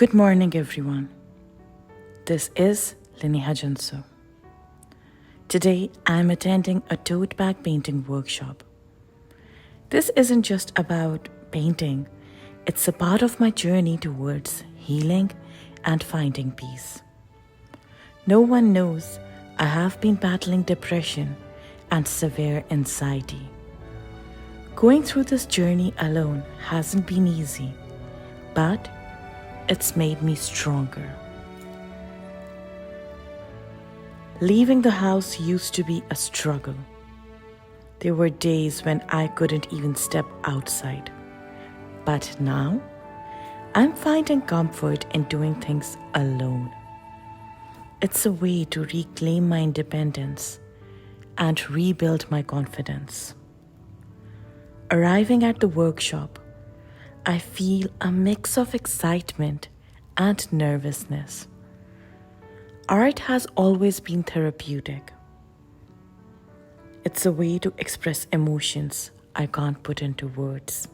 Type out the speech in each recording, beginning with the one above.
Good morning, everyone. This is Lineha Junsu. Today, I'm attending a tote bag painting workshop. This isn't just about painting, it's a part of my journey towards healing and finding peace. No one knows I have been battling depression and severe anxiety. Going through this journey alone hasn't been easy, but it's made me stronger. Leaving the house used to be a struggle. There were days when I couldn't even step outside. But now, I'm finding comfort in doing things alone. It's a way to reclaim my independence and rebuild my confidence. Arriving at the workshop, I feel a mix of excitement and nervousness. Art has always been therapeutic. It's a way to express emotions I can't put into words.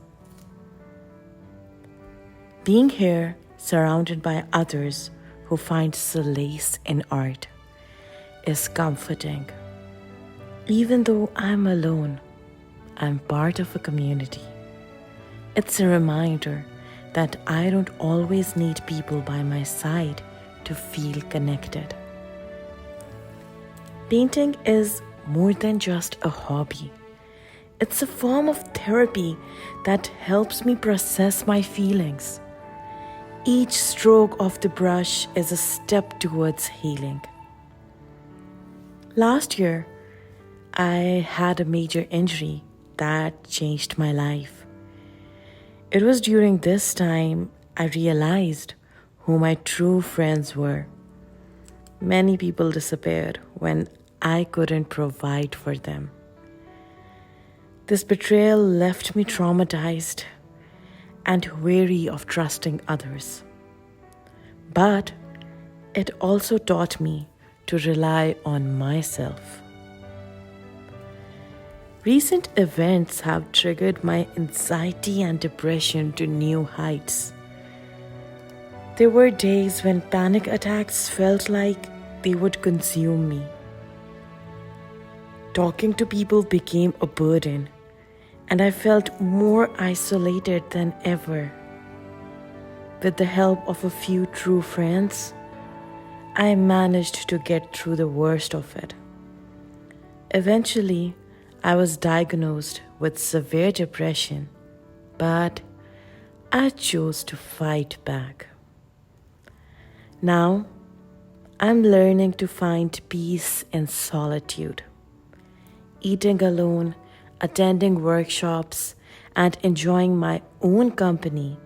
Being here, surrounded by others who find solace in art, is comforting. Even though I'm alone, I'm part of a community. It's a reminder that I don't always need people by my side to feel connected. Painting is more than just a hobby. It's a form of therapy that helps me process my feelings. Each stroke of the brush is a step towards healing. Last year, I had a major injury that changed my life. It was during this time I realized who my true friends were. Many people disappeared when I couldn't provide for them. This betrayal left me traumatized and wary of trusting others. But it also taught me to rely on myself. Recent events have triggered my anxiety and depression to new heights. There were days when panic attacks felt like they would consume me. Talking to people became a burden, and I felt more isolated than ever. With the help of a few true friends, I managed to get through the worst of it. Eventually, I was diagnosed with severe depression, but I chose to fight back. Now, I'm learning to find peace in solitude. Eating alone, attending workshops, and enjoying my own company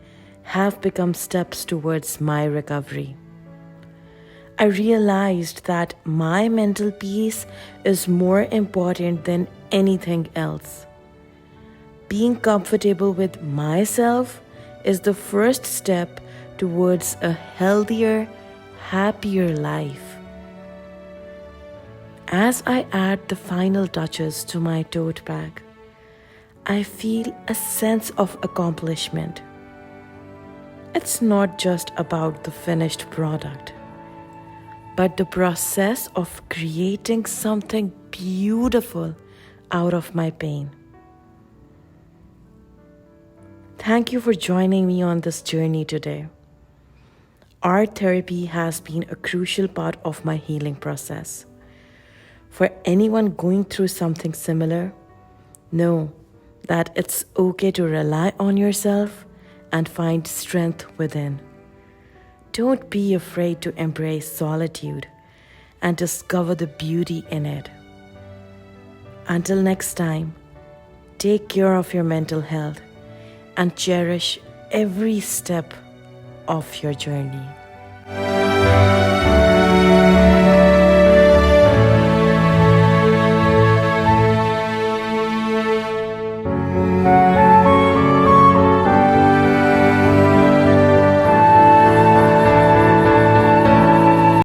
have become steps towards my recovery. I realized that my mental peace is more important than anything else. Being comfortable with myself is the first step towards a healthier, happier life. As I add the final touches to my tote bag, I feel a sense of accomplishment. It's not just about the finished product, but the process of creating something beautiful out of my pain. Thank you for joining me on this journey today. Art therapy has been a crucial part of my healing process. For anyone going through something similar, know that it's okay to rely on yourself and find strength within. Don't be afraid to embrace solitude and discover the beauty in it. Until next time, take care of your mental health and cherish every step of your journey.